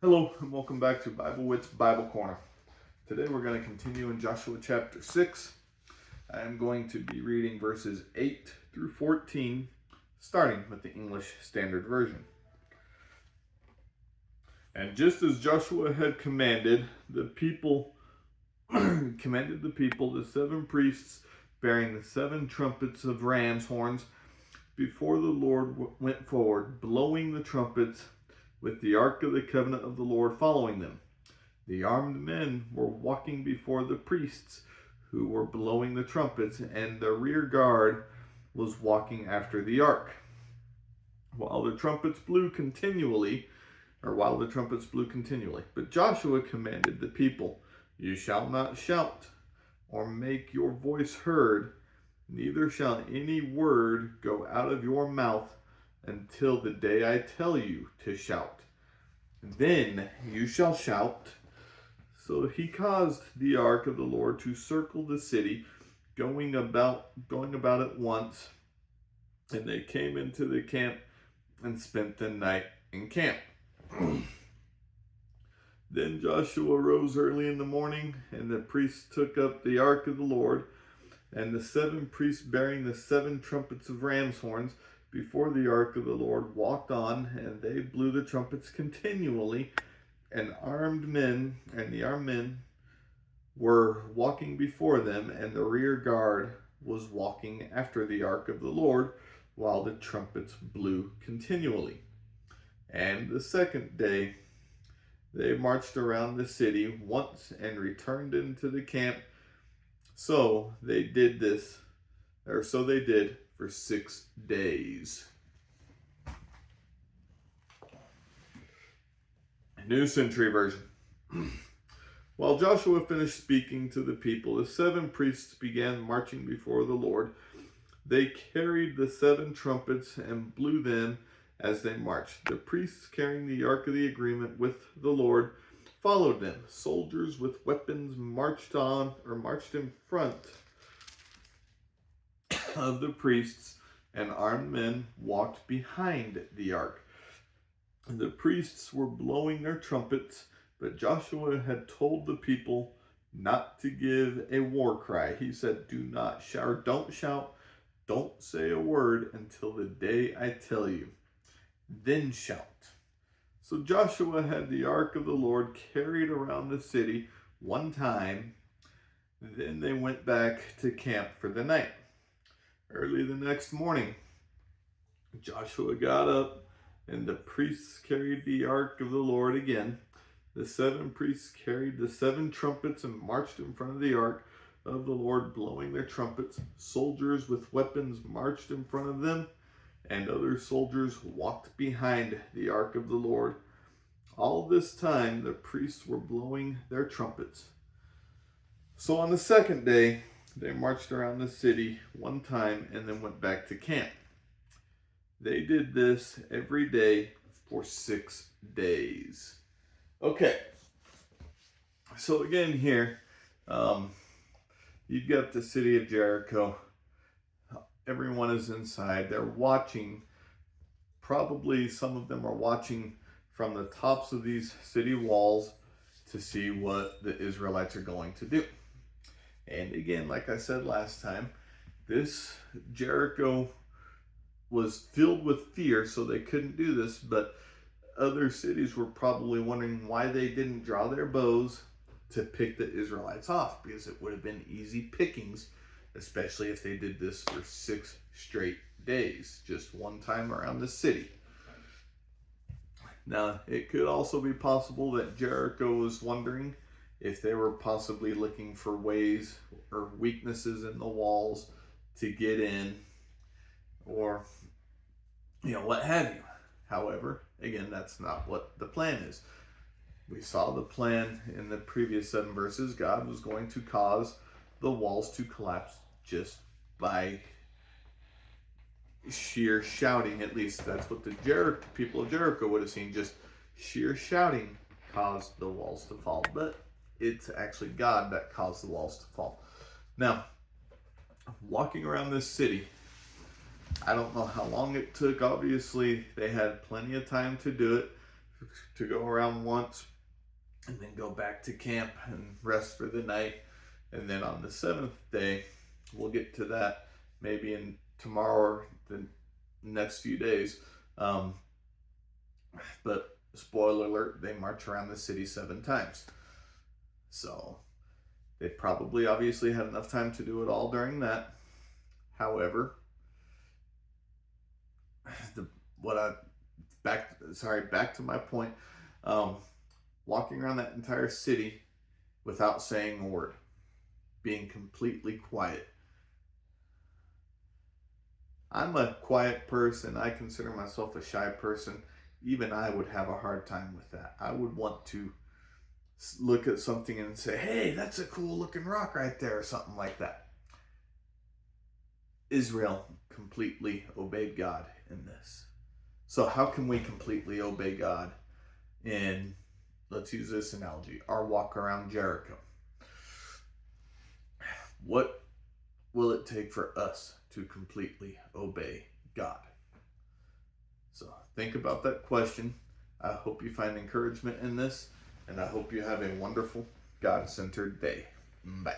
Hello and welcome back to Bible Wits Bible Corner. Today we're going to continue in Joshua chapter 6. I'm going to be reading verses 8 through 14, starting with the English Standard Version. And just as Joshua had commanded the people, the 7 priests bearing the 7 trumpets of ram's horns before the Lord went forward, blowing the trumpets, with the ark of the covenant of the Lord following them. The armed men were walking before the priests who were blowing the trumpets, and the rear guard was walking after the ark. While the trumpets blew continually. But Joshua commanded the people, "You shall not shout or make your voice heard, neither shall any word go out of your mouth until the day I tell you to shout. Then you shall shout." So he caused the ark of the Lord to circle the city, going about it once, and they came into the camp and spent the night in camp. Then Joshua rose early in the morning, and the priests took up the ark of the Lord, and the 7 priests bearing the 7 trumpets of ram's horns before the ark of the Lord walked on, and they blew the trumpets continually, and the armed men were walking before them, and the rear guard was walking after the ark of the Lord, while the trumpets blew continually. And the second day they marched around the city once and returned into the camp. So they did for 6 days. New Century Version. While Joshua finished speaking to the people, the 7 priests began marching before the Lord. They carried the 7 trumpets and blew them as they marched. The priests carrying the Ark of the Agreement with the Lord followed them. Soldiers with weapons marched in front of the priests, and armed men walked behind the ark. The priests were blowing their trumpets, but Joshua had told the people not to give a war cry. He said, "Do not shout, don't shout, don't say a word until the day I tell you. Then shout." So Joshua had the ark of the Lord carried around the city one time. Then they went back to camp for the night. Early the next morning, Joshua got up, and the priests carried the ark of the Lord again. The 7 priests carried the 7 trumpets and marched in front of the ark of the Lord, blowing their trumpets. Soldiers with weapons marched in front of them, and other soldiers walked behind the ark of the Lord. All this time, the priests were blowing their trumpets. So on the second day, they marched around the city one time and then went back to camp. They did this every day for 6 days. Okay, so again here, you've got the city of Jericho. Everyone is inside. They're watching. Probably some of them are watching from the tops of these city walls to see what the Israelites are going to do. And again, like I said last time, this Jericho was filled with fear, so they couldn't do this, but other cities were probably wondering why they didn't draw their bows to pick the Israelites off, because it would have been easy pickings, especially if they did this for 6 straight days, just one time around the city. Now, it could also be possible that Jericho was wondering if they were possibly looking for ways or weaknesses in the walls to get in, or what have you. However, again, that's not what the plan is. We saw the plan in the previous 7 verses. God was going to cause the walls to collapse just by sheer shouting. At least that's what the people of Jericho would have seen. Just sheer shouting caused the walls to fall. But it's actually God that caused the walls to fall. Now, walking around this city, I don't know how long it took. Obviously, they had plenty of time to do it. to go around once and then go back to camp and rest for the night. And then on the seventh day, we'll get to that maybe in tomorrow or the next few days. But spoiler alert, they march around the city 7 times. So they probably obviously had enough time to do it all during that. However, the what I back to my point. Walking around that entire city without saying a word, being completely quiet. I'm a quiet person. I consider myself a shy person. Even I would have a hard time with that. I would want to look at something and say, hey, that's a cool looking rock right there, or something like that. Israel completely obeyed God in this. So, how can we completely obey God in, let's use this analogy, our walk around Jericho? What will it take for us to completely obey God? So think about that question. I hope you find encouragement in this, and I hope you have a wonderful, God-centered day. Bye.